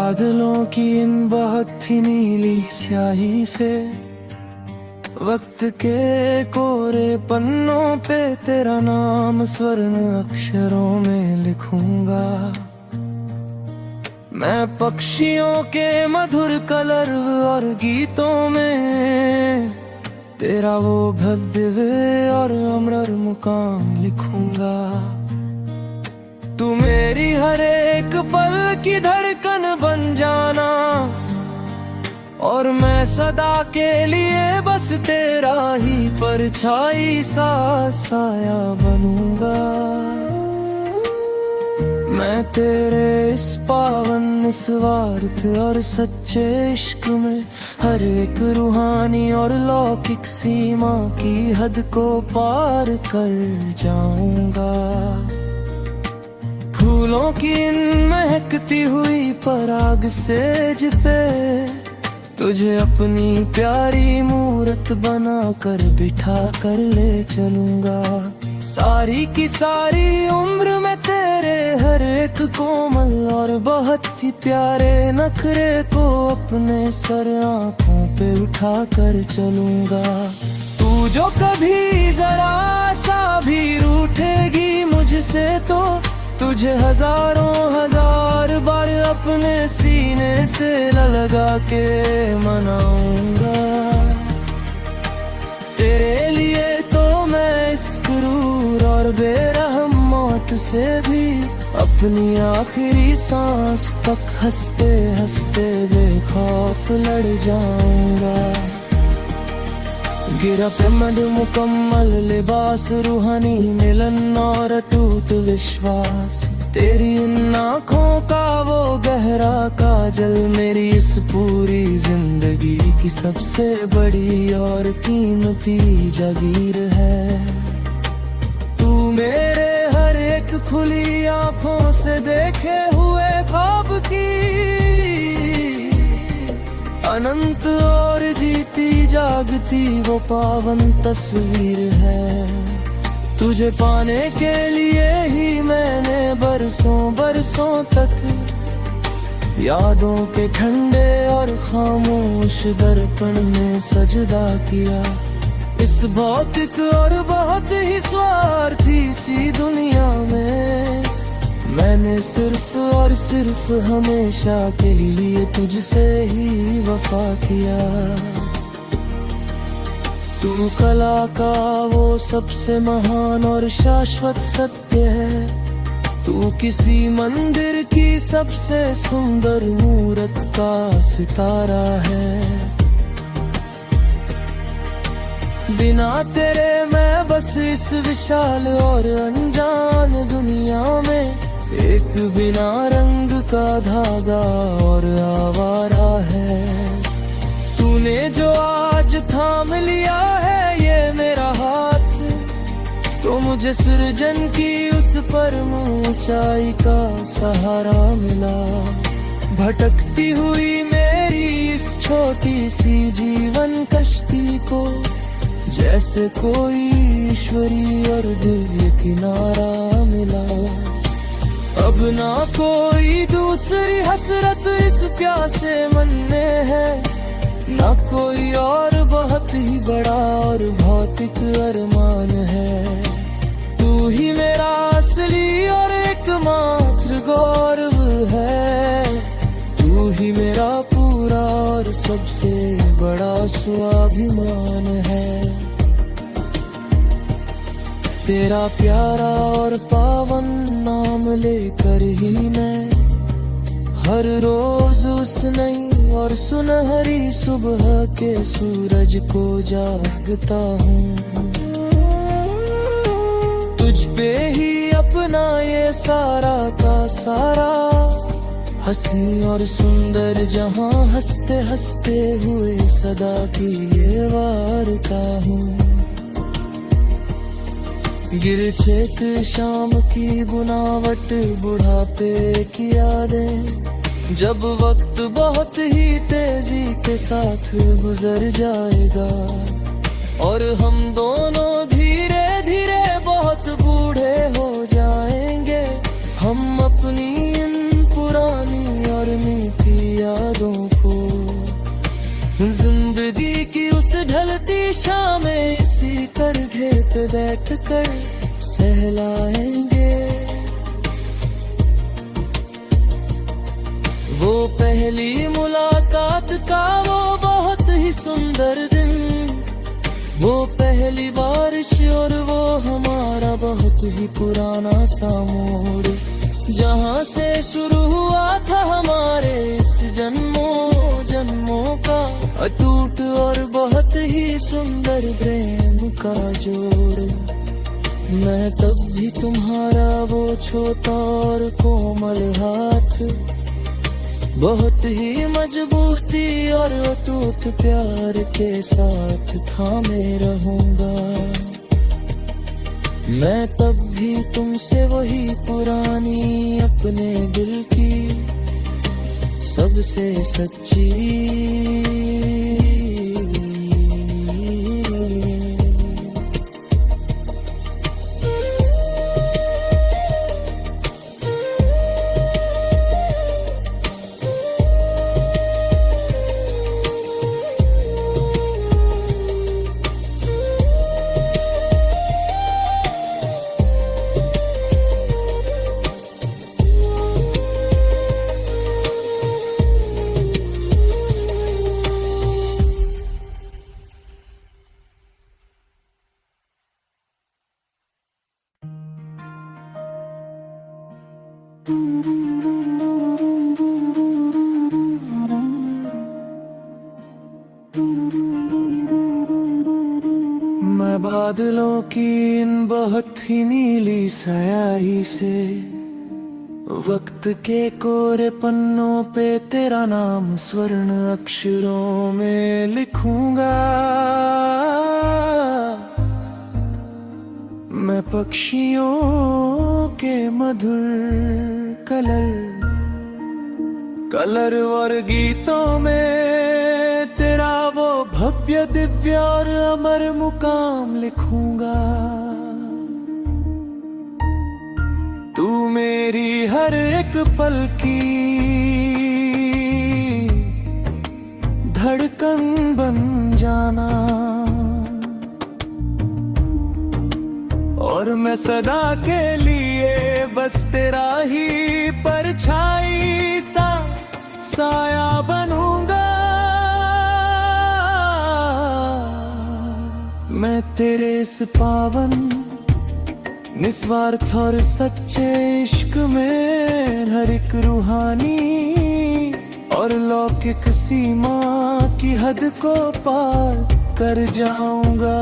बादलों की इन बहुत ही नीली स्याही से वक्त के कोरे पन्नों पे तेरा नाम स्वर्ण अक्षरों में लिखूंगा। मैं पक्षियों के मधुर कलरव और गीतों में तेरा वो भव्य और अमर मुकाम लिखूंगा। तू मेरी हर एक पल की धड़कन बन जाना और मैं सदा के लिए बस तेरा ही परछाई सा साया बनूंगा। मैं तेरे इस पावन निस्वार्थ और सच्चे इश्क में हर एक रूहानी और लौकिक सीमा की हद को पार कर जाऊंगा। फूलों की इन महकती हुई पराग सेज पे तुझे अपनी प्यारी मूरत बना कर बिठा कर ले चलूंगा। सारी की सारी उम्र में तेरे हर एक कोमल और बहुत ही प्यारे नखरे को अपने सर आंखों पे उठा कर चलूंगा। तू जो कभी जरा सा भी रूठेगी मुझसे तो तुझे हजारों हजार बार अपने सीने से लगा के मनाऊंगा। तेरे लिए तो मैं इस क्रूर और बेरहम मौत से भी अपनी आखिरी सांस तक हंसते हंसते बेखौफ लड़ जाऊंगा। गिरा पे मद मुकम्मल लिबास रूहानी मिलन और अटूट विश्वास तेरी इन आँखों का वो गहरा काजल मेरी इस पूरी जिंदगी की सबसे बड़ी और कीमती जागीर है। तू मेरे हर एक खुली आँखों से देखे हुए ख्वाब की अनंत और जीती जागती वो पावन तस्वीर है। तुझे पाने के लिए ही मैंने बरसों बरसों तक यादों के ठंडे और खामोश दर्पण में सजदा किया। इस भौतिक और बहुत ही स्वार्थी सी दुनिया में मैंने सिर्फ और सिर्फ हमेशा के लिए तुझसे ही वफा किया। तू कला का वो सबसे महान और शाश्वत सत्य है। तू किसी मंदिर की सबसे सुंदर मूरत का सितारा है। बिना तेरे मैं बस इस विशाल और अनजान दुनिया में एक बिना रंग का धागा और आवारा है। तूने जो आज थाम लिया है ये मेरा हाथ तो मुझे सृजन की उस परम ऊंचाई का सहारा मिला। भटकती हुई मेरी इस छोटी सी जीवन कश्ती को जैसे कोई ईश्वरी और दिव्य किनारा मिला। अब ना कोई दूसरी हसरत इस प्यासे मन में है, ना कोई और बहुत ही बड़ा और भौतिक अरमान है। तू ही मेरा असली और एकमात्र गौरव है। तू ही मेरा पूरा और सबसे बड़ा स्वाभिमान है। तेरा प्यारा और पावन नाम लेकर ही मैं हर रोज उस नई और सुनहरी सुबह के सूरज को जागता हूँ। तुझ पे ही अपना ये सारा का सारा हंसी और सुंदर जहां हंसते हंसते हुए सदा की ये वारता हूँ। गिरछेक शाम की बुनावट बुढ़ापे की यादें जब वक्त बहुत ही तेजी के साथ गुजर जाएगा और हम दोनों धीरे धीरे बहुत बूढ़े हो जाएंगे। हम अपनी इन पुरानी और मीठी शामें इसी करघे पे बैठ कर सहलाएंगे। वो पहली मुलाकात का वो बहुत ही सुंदर दिन, वो पहली बारिश और वो हमारा बहुत ही पुराना सा मोड़, जहाँ से शुरू हुआ था हमारे इस जन्मों जन्मों का अटूट और बहुत ही सुंदर प्रेम का जोड़। मैं तब भी तुम्हारा वो छोटा और कोमल हाथ बहुत ही मजबूती और अटूट प्यार के साथ थामे रहूंगा। मैं तब भी तुमसे वही पुरानी अपने दिल की सबसे सच्ची मैं बादलों की इन बहुत ही नीली स्याही से वक्त के कोरे पन्नों पे तेरा नाम स्वर्ण अक्षरों में लिखूंगा। मैं पक्षियों के मधुर कलर और गीतों में तेरा वो भव्य दिव्य और अमर मुकाम लिखूंगा। तू मेरी हर एक पल की धड़कन बन जाना, और मैं सदा के लिए बस तेरा ही परछाई सा साया बनूंगा। मैं तेरे इस पावन निस्वार्थ और सच्चे इश्क में हर एक रूहानी और लौकिक सीमा की हद को पार कर जाऊंगा।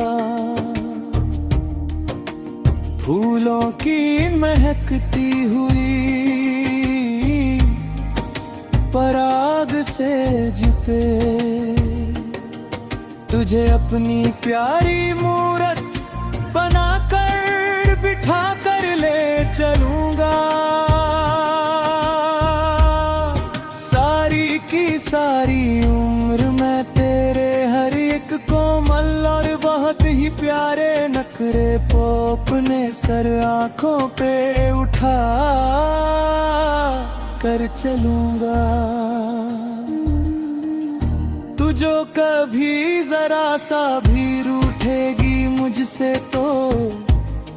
फूलों की महकती हुई पराग सेज पे तुझे अपनी प्यारी मूरत बनाकर बिठा कर ले चलूंगा। सारी की सारी उम्र मैं तेरे हर एक कोमल और बहुत ही प्यारे नखरे को अपने सर आंखों पे उठा कर चलूंगा। तू जो कभी जरा सा भी रूठेगी मुझसे तो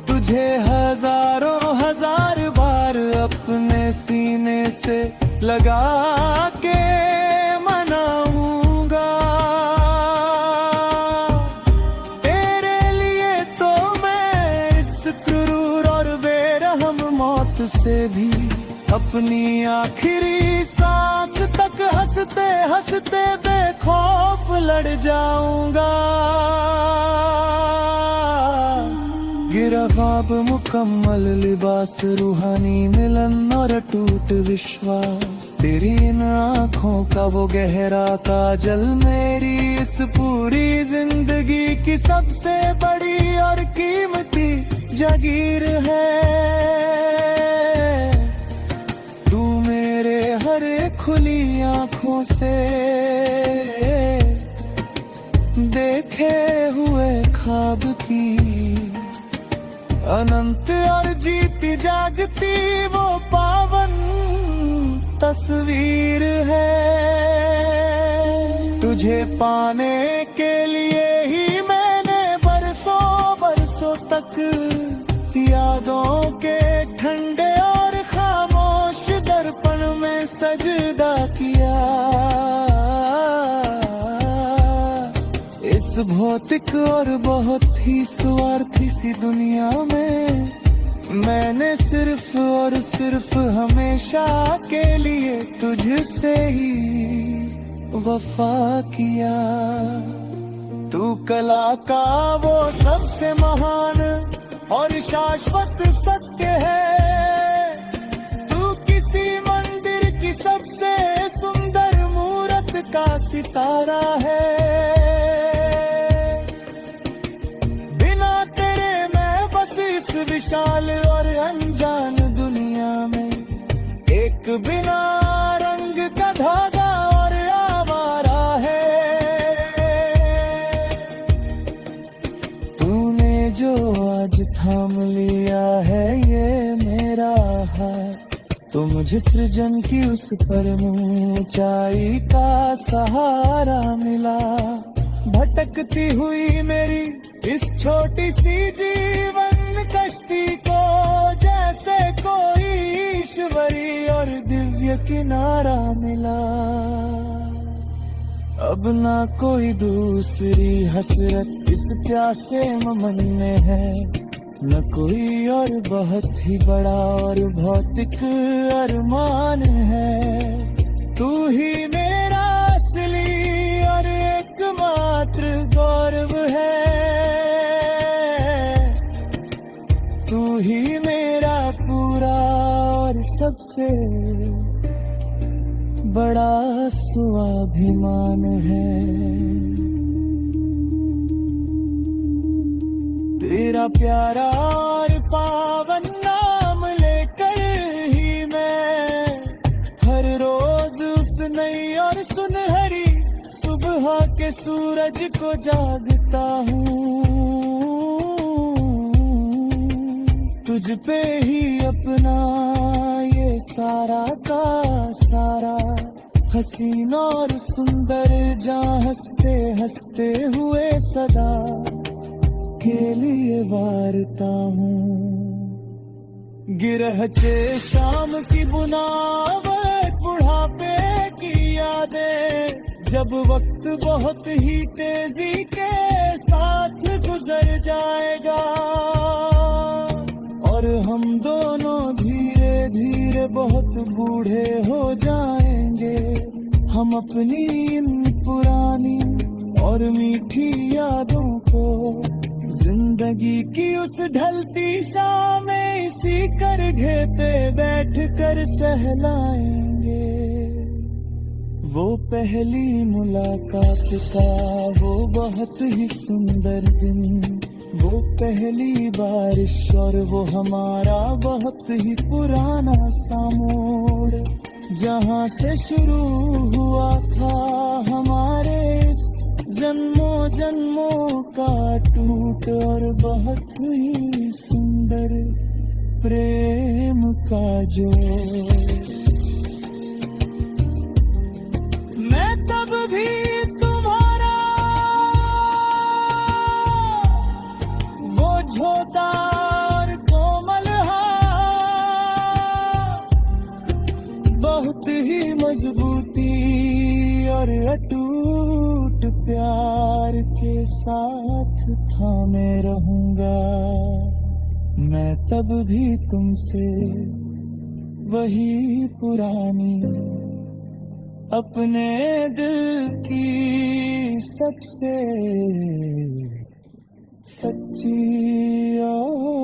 तुझे हजारों हजार बार अपने सीने से लगा के मनाऊंगा। तेरे लिए तो मैं इस क्रूर और बेरहम मौत से भी अपनी आखिरी सांस तक हंसते हंसते बेखौफ लड़ जाऊंगा। गिरा ख्वाब मुकम्मल लिबास रूहानी मिलन और अटूट विश्वास, तेरी इन आँखों का वो गहरा काजल मेरी इस पूरी जिंदगी की सबसे बड़ी और कीमती जागीर है। तू मेरे हर खुली आँखों से देखे हुए ख्वाब की अनंत और जीती जागती वो पावन तस्वीर है। तुझे पाने के लिए ही मैं तक यादों के ठंडे और खामोश दर्पण में सजदा किया। इस भौतिक और बहुत ही स्वार्थी सी दुनिया में मैंने सिर्फ और सिर्फ हमेशा के लिए तुझसे ही वफा किया। तू कला का वो सबसे महान और शाश्वत सत्य है। तू किसी मंदिर की सबसे सुंदर मूरत का सितारा है। बिना तेरे मैं बस इस विशाल और अनजान दुनिया में एक बिना रंग का धागा और आवारा है। तूने जो आज थाम लिया है ये मेरा हाथ, तो मुझे सृजन की उस परम ऊंचाई का सहारा मिला। भटकती हुई मेरी इस छोटी सी जीवन कश्ती को जैसे कोई ईश्वरी और दिव्य किनारा मिला। अब ना कोई दूसरी हसरत इस प्यासे मन में है, न कोई और बहुत ही बड़ा और भौतिक अरमान है। तू ही मेरा असली और एकमात्र गौरव है। तू ही मेरा पूरा और सबसे बड़ा स्वाभिमान है। तेरा प्यारा और पावन नाम लेकर ही मैं हर रोज उस नई और सुनहरी सुबह के सूरज को जागता हूँ। तुझ पे ही अपना ये सारा का सारा हसीन और सुंदर जहाँ हंसते हंसते हुए सदा के लिए वारता हूँ। गिरह चे शाम की बुनावट बुढ़ापे की यादें, जब वक्त बहुत ही तेजी के साथ गुजर जाएगा और हम दोनों धीरे धीरे बहुत बूढ़े हो जाएंगे। हम अपनी इन पुरानी और मीठी यादों को जिंदगी की उस ढलती शाम में इसी करघे पे बैठ कर सहलाएंगे। वो पहली मुलाकात का वो बहुत ही सुंदर दिन, वो पहली बारिश और वो हमारा बहुत ही पुराना सा मोड़, जहाँ से शुरू हुआ था हमारे इस जन्मों जन्मों का टूट और बहुत ही सुंदर प्रेम का जोड़। मैं तब भी तुम्हारा वो झोटा और कोमल हाथ, बहुत ही मजबूती और अटूट प्यार के साथ थामे रहूंगा। मैं तब भी तुमसे वही पुरानी अपने दिल की सबसे सच्ची और